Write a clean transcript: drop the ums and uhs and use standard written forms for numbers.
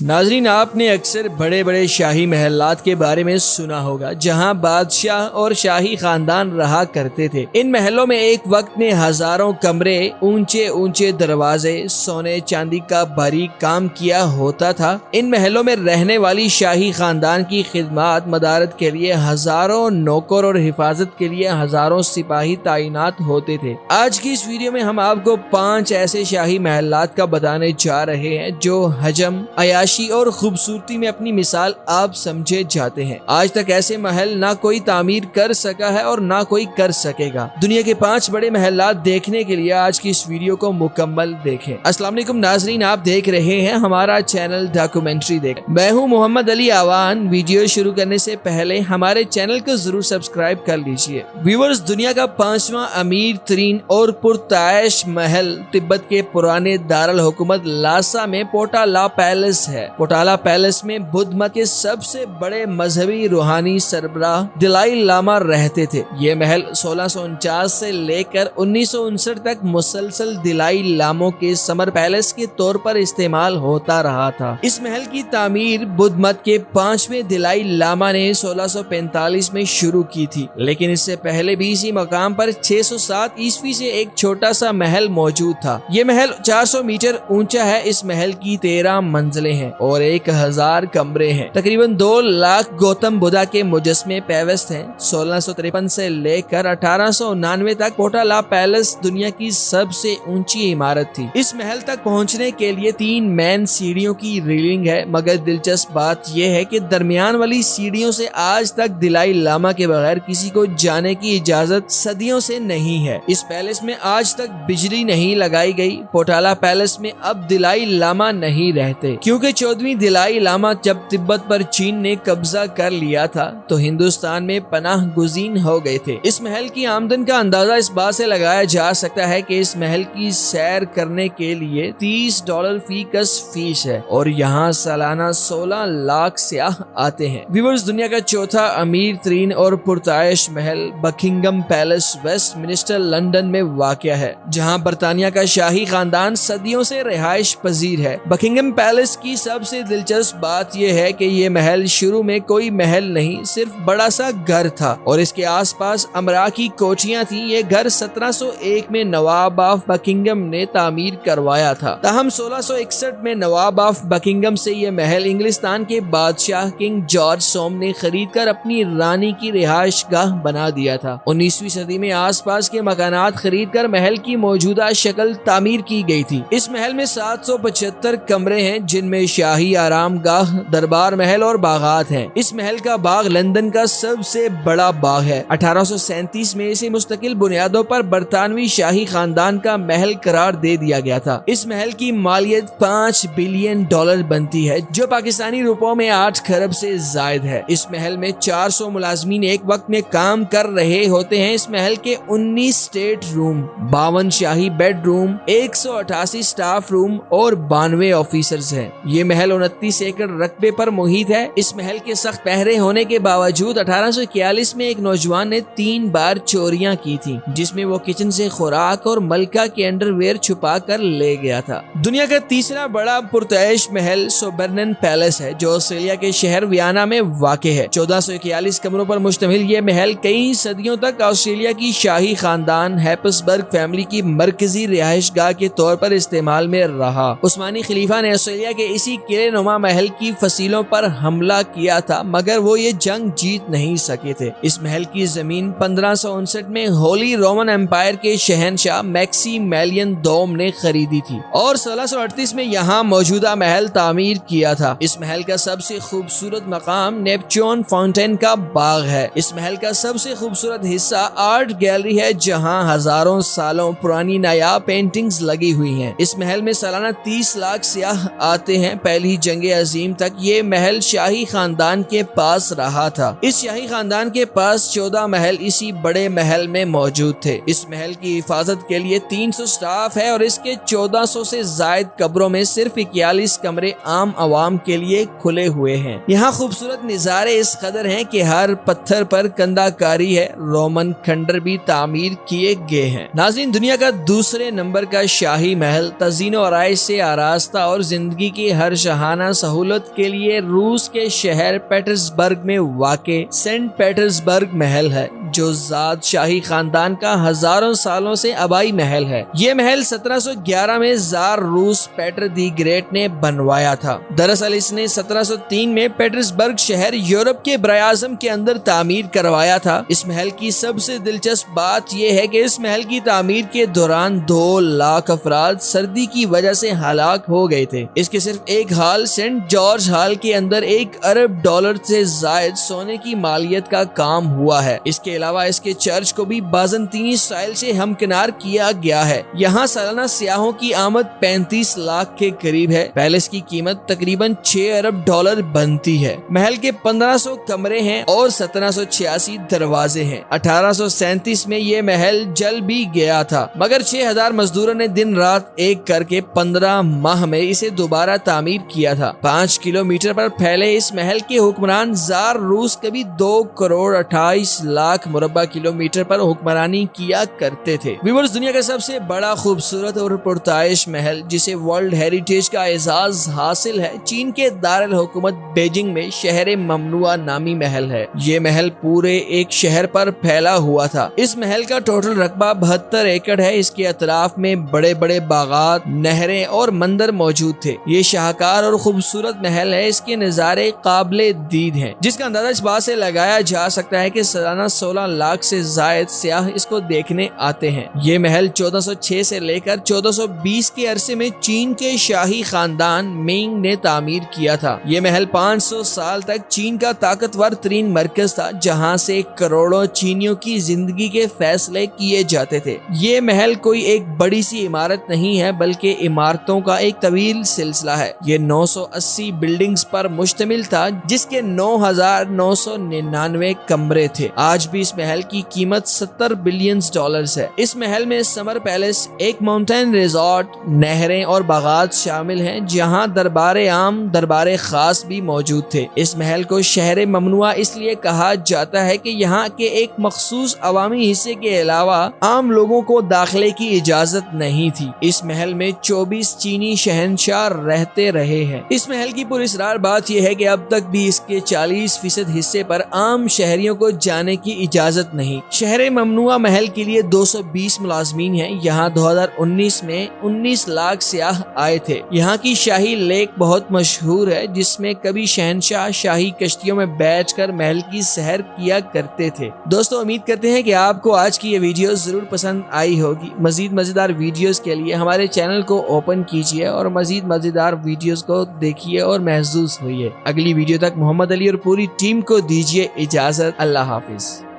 नाजरीन, आपने अक्सर बड़े बड़े शाही महलात के बारे में सुना होगा जहां बादशाह और शाही खानदान रहा करते थे। इन महलों में एक वक्त में हजारों कमरे, ऊंचे ऊंचे दरवाजे, सोने चांदी का बारीक काम किया होता था। इन महलों में रहने वाली शाही खानदान की खिदमत मदारत के लिए हजारों नौकर और हिफाजत के लिए हजारों सिपाही तैनात होते थे। आज की इस वीडियो में हम आपको 5 ऐसे शाही महलात का बताने जा रहे हैं जो हजम, अयाशी और खूबसूरती में अपनी मिसाल आप समझे जाते हैं। आज तक ऐसे महल ना कोई तामीर कर सका है और ना कोई कर सकेगा। दुनिया के 5 बड़े महलात देखने के लिए आज की इस वीडियो को मुकम्मल देखें। अस्सलाम वालेकुम नाजरीन, आप देख रहे हैं हमारा चैनल डॉक्यूमेंट्री देख। मैं हूं मोहम्मद अली आवान। वीडियो शुरू करने से पहले हमारे चैनल को जरूर सब्सक्राइब कर लीजिए। व्यूअर्स, दुनिया का 5वां अमीर तरीन और पुरताइश महल तिब्बत के पुराने दारुल हुकूमत लासा में पोटाला पैलेस है। पोटाला पैलेस में बुद्ध मत के सबसे बड़े मजहबी रूहानी सरबराह दलाई लामा रहते थे। ये महल 1649 से लेकर 1959 तक मुसलसल दलाई लामों के समर पैलेस के तौर पर इस्तेमाल होता रहा था। इस महल की तामीर बुद्ध मत के 5वें दलाई लामा ने 1645 में शुरू की थी, लेकिन इससे पहले भी इसी मकाम पर 607 ईस्वी से एक छोटा सा महल मौजूद था। ये महल 400 मीटर ऊंचा है। इस महल की 13 मंजिलें हैं और 1000 कमरे हैं। तकरीबन 2 लाख गौतम बुद्धा के मुजस्मे पेवस्त हैं। 1653 से लेकर 1899 तक पोटाला पैलेस दुनिया की सबसे ऊंची इमारत थी। इस महल तक पहुंचने के लिए 3 मेन सीढ़ियों की रेलिंग है, मगर दिलचस्प बात यह है कि दरमियान वाली सीढ़ियों से आज तक दलाई लामा के बगैर किसी को जाने की इजाजत सदियों से नहीं है। इस पैलेस में आज तक बिजली नहीं लगाई गई। पोटाला पैलेस में अब दलाई लामा नहीं रहते, क्योंकि 14वीं दलाई लामा जब तिब्बत पर चीन ने कब्जा कर लिया था तो हिंदुस्तान में पनाह गुज़ीन हो गए थे। इस महल की आमदन का अंदाजा इस बात से लगाया जा सकता है कि इस महल की सैर करने के लिए $30 फी कस फीस है और यहाँ सालाना 16 लाख सयाह आते हैं। व्यूअर्स, दुनिया का 4था अमीर तरीन और पुरताइश महल Buckingham Palace Westminster London में वाक़या है, जहाँ बरतानिया का शाही खानदान सदियों से रिहाइश पजीर है। बकिंगम पैलेस की सबसे दिलचस्प बात यह है कि ये महल शुरू में कोई महल नहीं, सिर्फ बड़ा सा घर था और इसके आसपास अमरा की कोठियां थी। ये घर 1701 में नवाब ऑफ बकिंगम ने तामीर करवाया था। ताहम 1661 में नवाब ऑफ बकिंगम से ये महल इंग्लिस्तान के बादशाह किंग जॉर्ज सोम ने खरीद कर अपनी रानी की रिहाइश गाह बना दिया था। 19वीं सदी में आसपास के मकानात खरीद कर महल की मौजूदा शक्ल तामीर की गई थी। इस महल में 775 कमरे हैं, जिनमें शाही आराम गाह, दरबार महल और बागात हैं। इस महल का बाग लंदन का सबसे बड़ा बाग है। 1837 में इसे मुस्तकिल बुनियादों पर बरतानवी शाही खानदान का महल करार दे दिया गया था। इस महल की मालियत $5 बिलियन बनती है, जो पाकिस्तानी रुपयों में 8 खरब से जायद है। इस महल में 400 मुलाजमीन एक वक्त में काम कर रहे होते हैं। इस महल के 19 स्टेट रूम, 52 शाही बेडरूम, 188 स्टाफ रूम और 92 ऑफिसर्स हैं। ये महल 29 एकड़ रकबे पर मुहित है। इस महल के सख्त पहरे होने के बावजूद 1841 में एक नौजवान ने 3 बार चोरियां की थी, जिसमें वो किचन से खुराक और मलका के अंडरवेयर छुपा कर ले गया था। दुनिया का 3रा बड़ा पुरताइश महल सोबर्नन पैलेस है, जो ऑस्ट्रेलिया के शहर वियना में वाक़े है। 1441 कमरों पर मुश्तमिल ये महल कई सदियों तक ऑस्ट्रेलिया की शाही खानदान हैप्सबर्ग फैमिली की मरकजी रिहाइश गाह के तौर पर इस्तेमाल में रहा। उस्मानी खलीफा ने ऑस्ट्रेलिया के इसी किले नुमा महल की फसीलों पर हमला किया था, मगर वो ये जंग जीत नहीं सके थे। इस महल की जमीन 1559 में होली रोमन एम्पायर के शहनशाह मैक्सिमिलियन दोम ने खरीदी थी और 1638 में यहाँ मौजूदा महल तामीर किया था। इस महल का सबसे खूबसूरत मकाम नेपच्यून फाउंटेन का बाग है। इस महल का सबसे खूबसूरत हिस्सा आर्ट गैलरी है, जहाँ हजारों सालों पुरानी नायाब पेंटिंग्स लगी हुई हैं। इस महल में सालाना 30 लाख सयाह आते हैं। पहली जंग अजीम तक ये महल शाही खानदान के पास रहा था। इस शाही खानदान के पास 14 महल इसी बड़े महल में मौजूद थे। इस महल की हिफाजत के लिए 300 स्टाफ है और इसके 1400 से जायद कब्रों में सिर्फ 41 कमरे आम आवाम के लिए खुले हुए हैं। यहाँ खूबसूरत नज़ारे इस कदर हैं कि हर पत्थर पर कंदाकारी है। रोमन खंडर भी तामीर किए गए हैं। नाज़रीन, दुनिया का दूसरे नंबर का शाही महल तज़ीनो आराइश से आरास्ता और जिंदगी की हर پر شاہانہ سہولت کے لیے روس کے شہر پیٹرزبرگ میں واقع سینٹ پیٹرزبرگ محل ہے، جو ذات شاہی خاندان کا ہزاروں سالوں سے آبائی محل ہے۔ یہ محل 1711 میں زار روس پیٹر دی گریٹ نے بنوایا تھا۔ دراصل اس نے 1703 میں پیٹرزبرگ شہر یورپ کے براعظم کے اندر تعمیر کروایا تھا۔ اس محل کی سب سے دلچسپ بات یہ ہے کہ اس محل کی تعمیر کے دوران 2 لاکھ افراد سردی کی وجہ سے ہلاک ہو گئے تھے۔ اس کے صرف ایک ہال سینٹ جارج ہال کے اندر $1 ارب سے زائد سونے کی مالیت کا کام ہوا ہے۔ اس کے علاوہ اس کے چرچ کو بھی بازنطینی اسٹائل سے ہمکنار کیا گیا ہے۔ یہاں سالانہ سیاحوں کی آمد 35 لاکھ کے قریب ہے۔ پیلس کی قیمت تقریباً $6 ارب بنتی ہے۔ محل کے 1500 کمرے ہیں اور 1786 دروازے ہیں۔ 1837 میں یہ محل جل بھی گیا تھا، مگر 6000 مزدوروں نے دن رات ایک کر کے 15 ماہ میں اسے دوبارہ تعمیر کیا تھا۔ 5 کلومیٹر پر پھیلے اس محل کے حکمران زار روس کبھی 2 کروڑ 28 لاکھ مربع کلومیٹر پر حکمرانی کیا کرتے تھے۔ ویورز، دنیا کا سب سے بڑا، خوبصورت اور پرتعیش محل جسے ورلڈ ہیریٹیج کا اعزاز حاصل ہے، چین کے دارالحکومت بیجنگ میں شہر ممنوعہ نامی محل ہے۔ یہ محل پورے ایک شہر پر پھیلا ہوا تھا۔ اس محل کا ٹوٹل رقبہ 72 ایکڑ ہے۔ اس کے اطراف میں بڑے بڑے باغات، نہریں اور مندر موجود تھے۔ یہ شاہکار اور خوبصورت محل ہے۔ اس کے نظارے قابل دید ہیں، جس کا اندازہ اس بات سے لگایا جا سکتا ہے کہ سالانہ 16 لاکھ سے زائد سیاح اس کو دیکھنے آتے ہیں۔ یہ محل 1406 سے لے کر 1420 کے عرصے میں چین کے شاہی خاندان مینگ نے تعمیر کیا تھا۔ یہ محل 500 سال تک چین کا طاقتور ترین مرکز تھا، جہاں سے کروڑوں چینیوں کی زندگی کے فیصلے کیے جاتے تھے۔ یہ محل کوئی ایک بڑی سی عمارت نہیں ہے، بلکہ عمارتوں کا ایک طویل سلسلہ ہے۔ یہ 980 بلڈنگز پر مشتمل تھا، جس کے 9999 کمرے تھے۔ آج بھی اس محل کی قیمت $70 بلین ہے۔ اس محل میں سمر پیلس، ایک ماؤنٹین ریزورٹ، نہریں اور باغات شامل ہیں، جہاں دربار عام، دربار خاص بھی موجود تھے۔ اس محل کو شہر ممنوعہ اس لیے کہا جاتا ہے کہ یہاں کے ایک مخصوص عوامی حصے کے علاوہ عام لوگوں کو داخلے کی اجازت نہیں تھی۔ اس محل میں 24 چینی شہنشاہ رہتے رہے ہیں۔ اس محل کی پراسرار بات یہ ہے کہ اب تک بھی اس کے 40% حصے پر عام شہریوں کو جانے کی اجازت نہیں۔ شہر ممنوعہ محل کے لیے 220 ملازمین ہیں۔ یہاں 2019 میں 19 لاکھ سیاح آئے تھے۔ یہاں کی شاہی لیک بہت مشہور ہے، جس میں کبھی شہنشاہ شاہی کشتیوں میں بیٹھ کر محل کی سیر کیا کرتے تھے۔ دوستو، امید کرتے ہیں کہ آپ کو آج کی یہ ویڈیو ضرور پسند آئی ہوگی۔ مزید مزیدار ویڈیوز کے لیے ہمارے چینل کو اوپن کیجئے اور مزید مزیدار ویڈیوز کو دیکھیے اور محظوظ ہوئیے۔ اگلی ویڈیو تک محمد علی اور پوری ٹیم کو دیجیے اجازت۔ اللہ حافظ۔